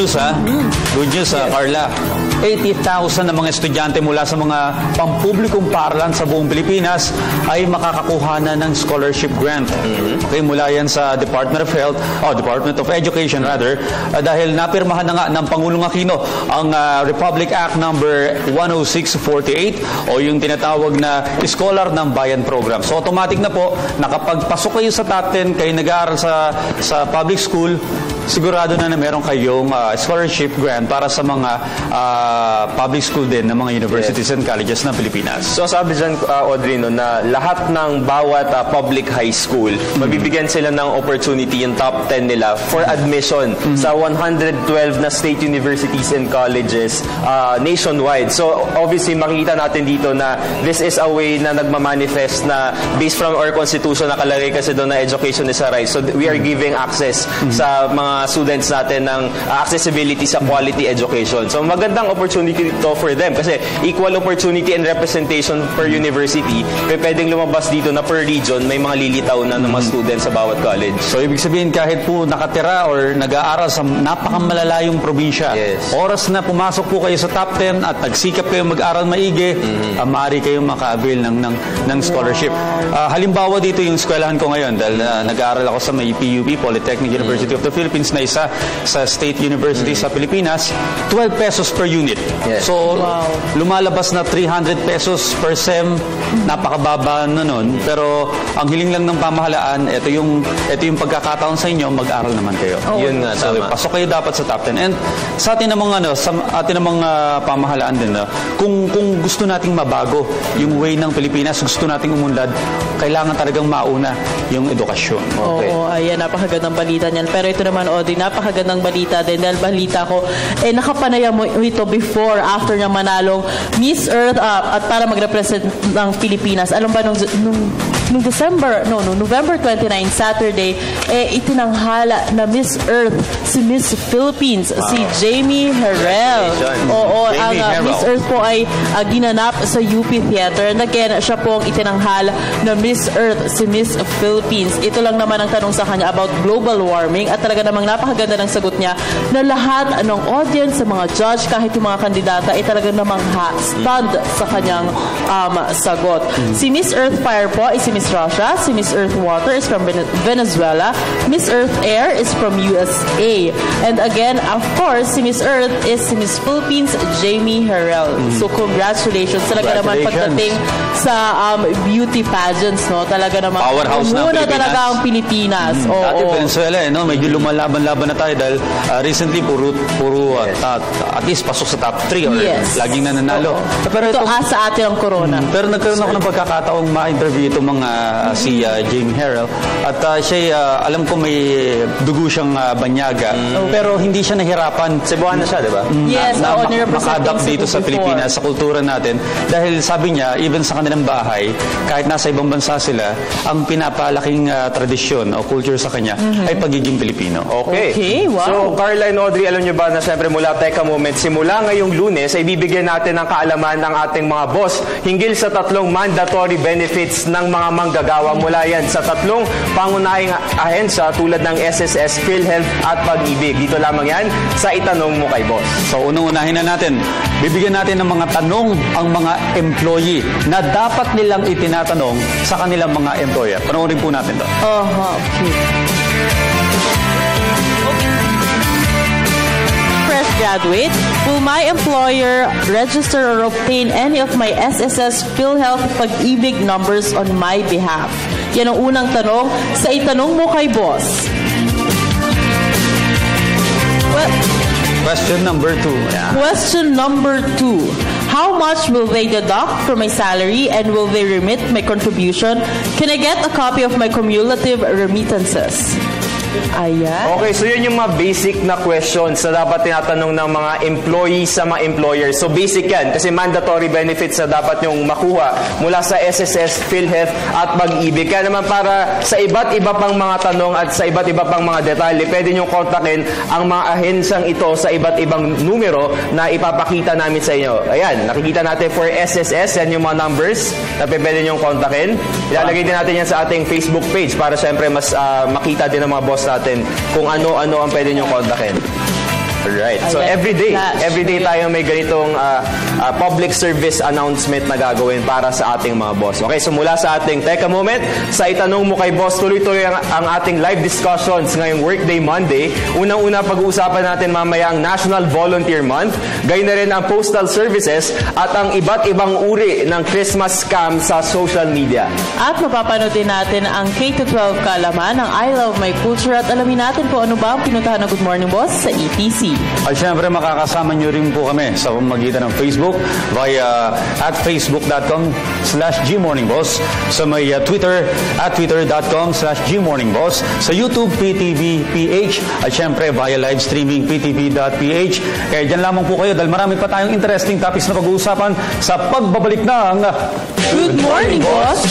news, ha? Good news, Carla. 80,000 na mga estudyante mula sa mga pampublikong paaralan sa buong Pilipinas ay makakakuha na ng scholarship grant. Okay, mula yan sa Department of Education rather, dahil napirmahan na nga ng Pangulong Aquino ang Republic Act number 10648 o yung tinatawag na Scholar ng Bayan Program. So automatic na po, nakapagpasok kayo sa top 10, kayo nag-aaral sa public school, sigurado na meron kayong scholarship grant para sa mga public school din ng mga universities and colleges ng Pilipinas. So sabi dyan, Audrey, no, na lahat ng bawat public high school, mabibigyan sila ng opportunity, yung top 10 nila, for admission sa 112 na state universities and colleges nationwide. So obviously, makikita natin dito na this is a way na nagmamanifest na based from our constitution, nakalagay kasi doon na education is a right. So we are giving access sa mga students natin ng accessibility sa quality education. So magandang opportunity ito for them kasi equal opportunity and representation per university. Pwedeng lumabas dito na per region may mga lilitaw na ng mga students sa bawat college. So ibig sabihin kahit po nakatira or nag-aaral sa napakamalalayong probinsya, oras na pumasok po kayo sa top 10 at nagsikap kayo mag-aral maigi, maaari kayong maka-avail ng scholarship. Halimbawa dito yung eskwelahan ko ngayon dahil nag-aaral ako sa may PUP, Polytechnic University of the Philippines, na isa sa state university sa Pilipinas, 12 pesos per unit. So, lumalabas na 300 pesos per SEM, napakababa na nun. Pero, ang hiling lang ng pamahalaan, ito yung pagkakataon sa inyo, mag-aral naman kayo. Yun nga, so, pasok kayo dapat sa top 10. And sa atin namang, sa atin namang pamahalaan din, kung gusto nating mabago yung way ng Pilipinas, gusto nating umunlad, kailangan talagang mauna yung edukasyon. Oo, ayan, napakagandang balita niyan. Pero ito naman, Audrey, napakagandang balita din dahil balita ko, nakapanaya mo ito before, after niya manalong Miss Earth at para mag-represent ng Pilipinas. Alam ba, nung November 29, Saturday, itinanghala na Miss Earth si Miss Philippines, si Jamie Herrell. Oo, ang Miss Earth po ay ginanap sa UP Theater. And again, siya po ang itinanghala na Miss Earth si Miss Philippines. Ito lang naman ang tanong sa kanya about global warming at talaga namang napakaganda ng sagot niya na lahat ng audience, sa mga judge, kahit yung mga kandidata, ay talaga namang stunned sa kanyang sagot. Si Miss Earth Fire po ay si Miss Russia, si Miss Earth Water is from Venezuela, Miss Earth Air is from USA. And again, of course, si Miss Earth is si Miss Philippines, Jamie Herrell. So congratulations. Talaga naman pagdating sa beauty pageants, no? Talaga naman powerhouse ng Pilipinas. Talaga ang Pilipinas. Dati Venezuela, no? Medyo lumalaban-laban na tayo dahil recently puro at least pasok sa top 3 or laging nananalo. Pero ito sa atin ang corona. Pero nagkaroon ako ng pagkakataong ma-interview itong mga si Jamie Herrell at siya, alam ko may dugo siyang banyaga, pero hindi siya nahirapan. Cebuana siya, di ba? Yes, maka-adapt dito sa Pilipinas, sa kultura natin. Dahil sabi niya, even sa kanilang bahay, kahit nasa ibang bansa sila, ang pinapalaking tradisyon o culture sa kanya ay pagiging Pilipino. Okay, wow. So, Carla and Audrey, alam niyo ba na siyempre mula Teka Moment, simula ngayong Lunes, ay bibigyan natin ng kaalaman ng ating mga boss hinggil sa 3 mandatory benefits ng mga manggagawa mula yan sa 3 pangunahing ahensya tulad ng SSS, PhilHealth at Pag-ibig. Dito lamang yan sa Itanong Mo Kay Boss. So, unang-unahin na natin, bibigyan natin ng mga tanong ang mga employee na dapat nilang itinatanong sa kanilang mga employer. Panoorin po natin to. Okay. Fresh graduate, will my employer register or obtain any of my SSS, PhilHealth, Pag-ibig numbers on my behalf? Yan ang unang tanong sa Itanong Mo Kay Boss. Question number 2. Question number 2. How much will they deduct from my salary and will they remit my contribution? Can I get a copy of my cumulative remittances? Ayan. Okay, so yun yung mga basic na questions na dapat tinatanong ng mga employees sa mga employers. So basic yan, kasi mandatory benefits na dapat yung makuha mula sa SSS, PhilHealth at Pag-ibig. Kaya naman para sa iba't iba pang mga tanong at sa iba't iba pang mga detalye, pwede nyo kontakin ang mga ahensyang ito sa iba't ibang numero na ipapakita namin sa inyo. Ayan, nakikita natin for SSS, yan yung mga numbers na pwede nyo kontakin. Ilalagay din natin yan sa ating Facebook page para syempre mas makita din ng mga boss natin kung ano-ano ang pwede nyo kontakin. Alright. So Ayan, everyday tayo may ganitong public service announcement na gagawin para sa ating mga boss. Okay, so mula sa ating Teka Moment, sa Itanong Mo Kay Boss, tuloy-tuloy ang ating live discussions ngayong Workday Monday. Unang-una, pag-uusapan natin mamaya ang National Volunteer Month, gayon na rin ang Postal Services at ang iba't ibang uri ng Christmas scam sa social media. At mapapanood din natin ang K-12 kaalaman ng I Love My Culture at alamin natin po ano ba ang pinuntahan ng Good Morning Boss sa ETC. At syempre, makakasama nyo rin po kami sa pamamagitan ng Facebook via at facebook.com/GMorningBoss, sa may Twitter at twitter.com/GMorningBoss, sa YouTube PTV.ph at syempre via live streaming PTV.ph. Kaya dyan lamang po kayo dahil marami pa tayong interesting topics na pag-uusapan sa pagbabalik ng Good Morning Boss!